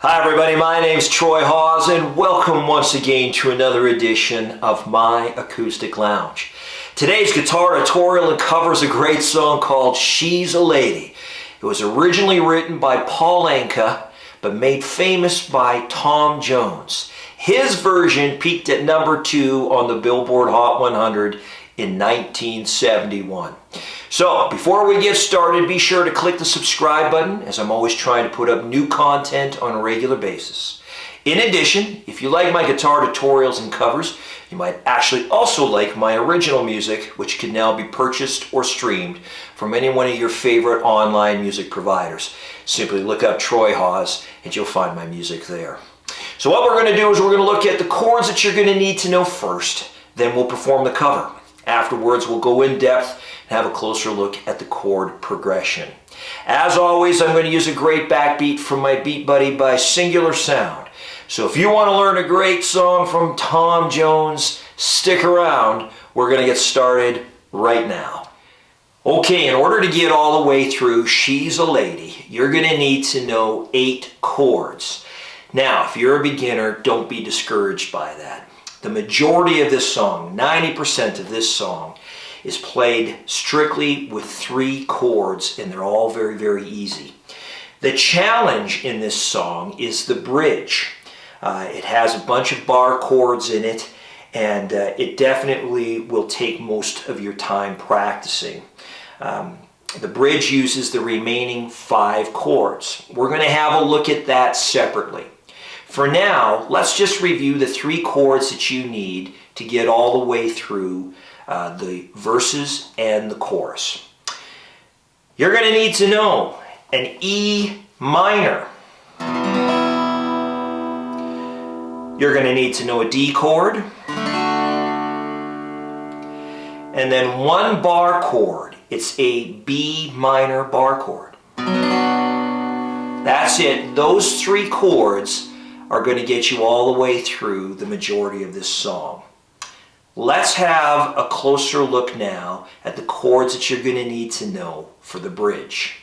Hi everybody, my name's Troy Hawes and welcome once again to another edition of My Acoustic Lounge. Today's guitar tutorial covers a great song called She's a Lady. It was originally written by Paul Anka but made famous by Tom Jones. His version peaked at number 2 on the Billboard Hot 100 in 1971. So, before we get started, be sure to click the subscribe button, as I'm always trying to put up new content on a regular basis. In addition, if you like my guitar tutorials and covers, you might actually also like my original music, which can now be purchased or streamed from any one of your favorite online music providers. Simply look up Troy Hawes and you'll find my music there. So what we're going to do is we're going to look at the chords that you're going to need to know first, then we'll perform the cover. Afterwards, we'll go in depth and have a closer look at the chord progression. As always, I'm going to use a great backbeat from my beatbuddy by Singular Sound. So if you want to learn a great song from Tom Jones, stick around. We're going to get started right now. Okay, in order to get all the way through She's a Lady, you're going to need to know 8 chords. Now, if you're a beginner, don't be discouraged by that. The majority of this song, 90% of this song, is played strictly with 3 chords, and they're all very, very easy. The challenge in this song is the bridge. It has a bunch of bar chords in it, and it definitely will take most of your time practicing. The bridge uses the remaining 5 chords. We're going to have a look at that separately. For now, let's just review the 3 chords that you need to get all the way through the verses and the chorus. You're going to need to know an E minor. You're going to need to know a D chord. And then 1 bar chord. It's a B minor bar chord. That's it. Those 3 chords are going to get you all the way through the majority of this song. Let's have a closer look now at the chords that you're going to need to know for the bridge.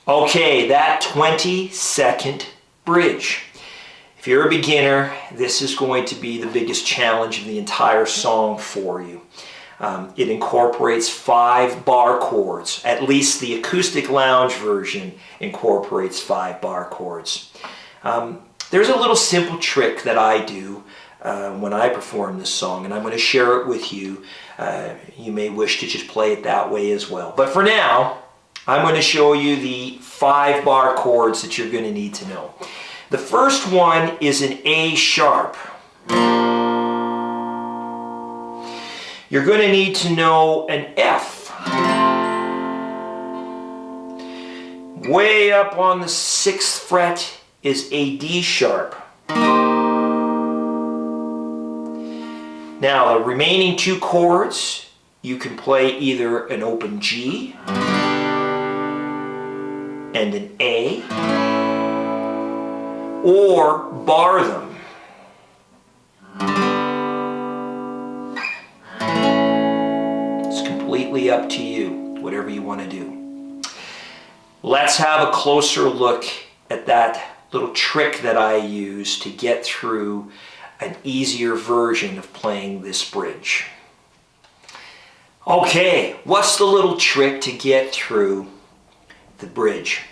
Okay, that 20-second bridge. If you're a beginner, this is going to be the biggest challenge of the entire song for you. It incorporates 5 bar chords. At least the Acoustic Lounge version incorporates 5 bar chords. There's a little simple trick that I do when I perform this song, and I'm going to share it with you. You may wish to just play it that way as well. But for now, I'm going to show you the 5 bar chords that you're going to need to know. The first one is an A sharp. You're going to need to know an F. Way up on the 6th fret is a D sharp. Now, the remaining 2 chords, you can play either an open G and an A, or bar them. It's completely up to you, whatever you want to do. Let's have a closer look at that little trick that I use to get through an easier version of playing this bridge. Okay, what's the little trick to get through the bridge?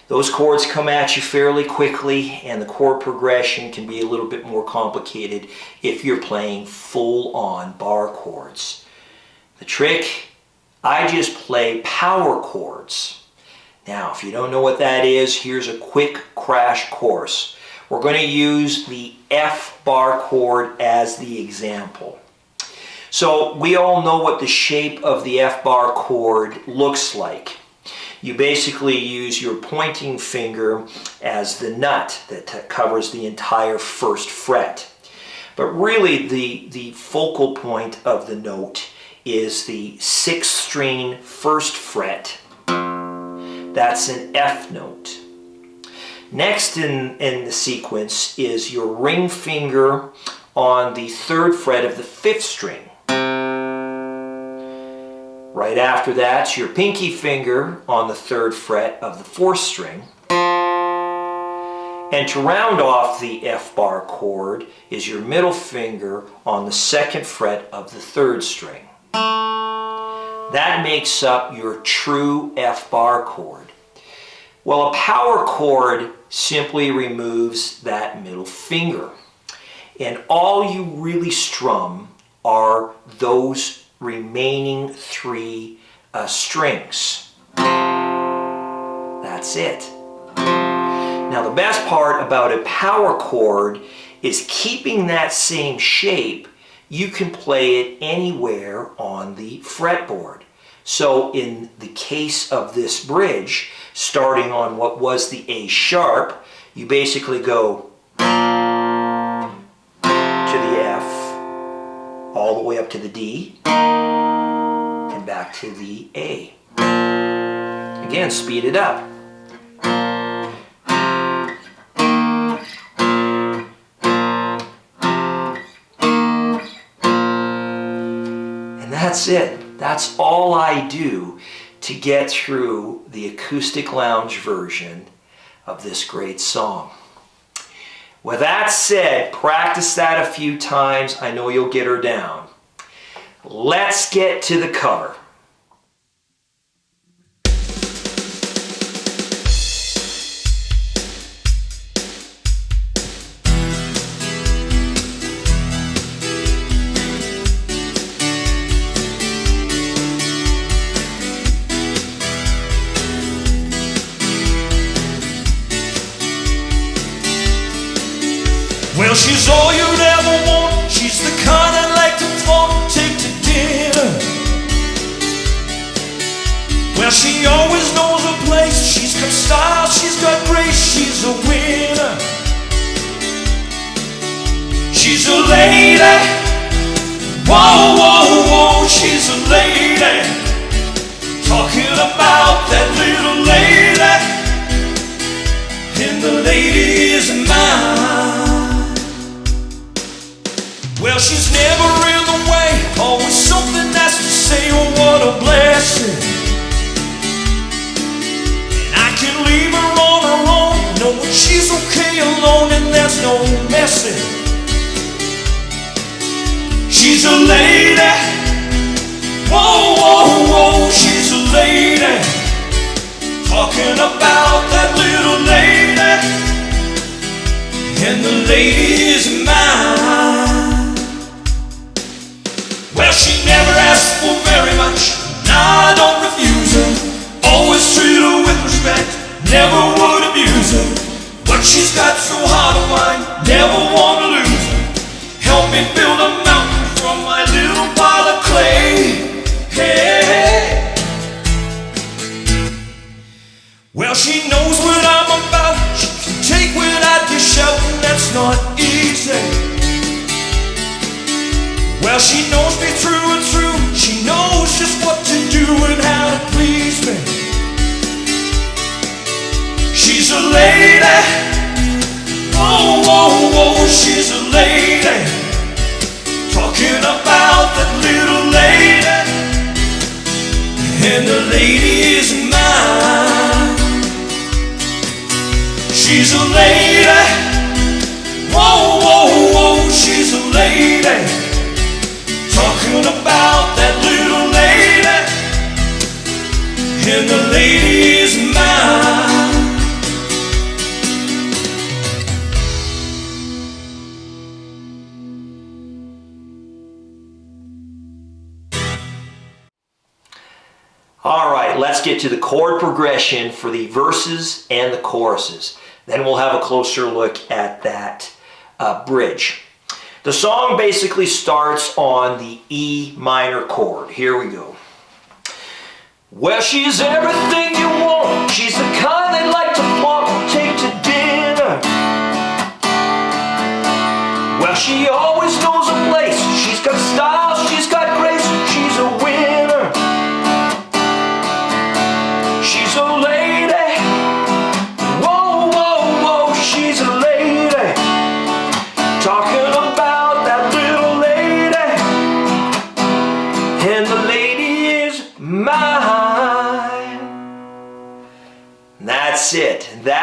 Those chords come at you fairly quickly, and the chord progression can be a little bit more complicated if you're playing full-on bar chords. The trick, I just play power chords. Now, if you don't know what that is, here's a quick crash course. We're going to use the F bar chord as the example. So we all know what the shape of the F bar chord looks like. You basically use your pointing finger as the nut that covers the entire 1st fret. But really the focal point of the note is the 6th string 1st fret. That's an F note. Next in the sequence is your ring finger on the 3rd fret of the 5th string. Right after that, your pinky finger on the 3rd fret of the 4th string. And to round off the F bar chord is your middle finger on the 2nd fret of the 3rd string. That makes up your true F bar chord. Well, a power chord simply removes that middle finger. And all you really strum are those remaining 3 strings. That's it. Now the best part about a power chord is keeping that same shape. You can play it anywhere on the fretboard. So in the case of this bridge, starting on what was the A sharp, you basically go to the F, all the way up to the D, and back to the A. Again, speed it up. That's it. That's all I do to get through the acoustic lounge version of this great song. With that said, practice that a few times. I know you'll get her down. Let's get to the cover. Well, she's all you'd ever want. She's the kind I'd like to flaunt, take to dinner. Well, she always knows her place. She's got style, she's got grace, she's a winner. She's a lady. Whoa, whoa, whoa, she's a lady. Talking about that little lady. And the lady is mine. Well, she's never in the way, always something nice to say, oh what a blessing. And I can leave her on her own, knowing she's okay alone and there's no messing. She's a lady, whoa, whoa, whoa, she's a lady. Talking about that little lady, and the lady is mine. Well, she never asked for very much, nah, I don't refuse her. Always treat her with respect, never would abuse her. But she's got so hard to find, never wanna lose her. Help me build a mountain from my little pile of clay. Hey. Well, she knows what I'm about, she can take what I dish out, and that's not easy. Well, she knows me through and through. She knows just what to do and how to please me. She's a lady. Whoa, whoa, whoa, she's a lady. Talking about that little lady. And the lady is mine. She's a lady. Whoa, whoa, whoa, she's a lady. Talking about that little lady, and the lady is mine. All right, let's get to the chord progression for the verses and the choruses. Then we'll have a closer look at that bridge. The song basically starts on the E minor chord. Here we go. Well, she's everything you want. She's the kind they like to flaunt and take to dinner. Well, she always knows a place. She's got style, she's got grace, she's a winner. She's a lady. Whoa, whoa, whoa, she's a lady. Talking about that little lady, and the lady is mine.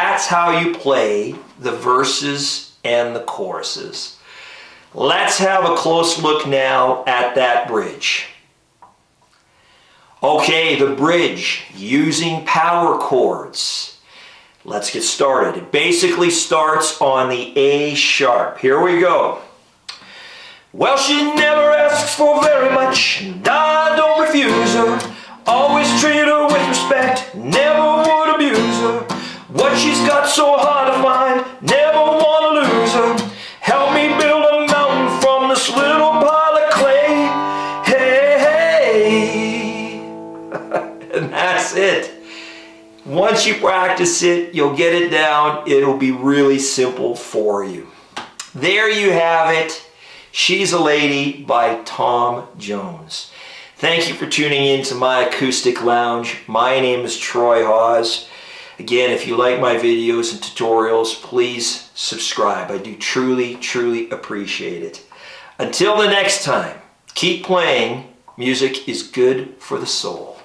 That's how you play the verses and the choruses. Let's have a close look now at that bridge. Okay, the bridge using power chords. Let's get started. It basically starts on the A sharp. Here we go. Well, she never asks for very much, and I don't refuse her. Always treat her with respect, never would abuse her. What she's got so hard to find, never want to lose her. Help me build a mountain from this little pile of clay. Hey, hey. And that's it. Once you practice it, you'll get it down. It'll be really simple for you. There you have it. She's a Lady by Tom Jones. Thank you for tuning in to my Acoustic Lounge. My name is Troy Hawes. Again, if you like my videos and tutorials, please subscribe. I do truly, truly appreciate it. Until the next time, keep playing. Music is good for the soul.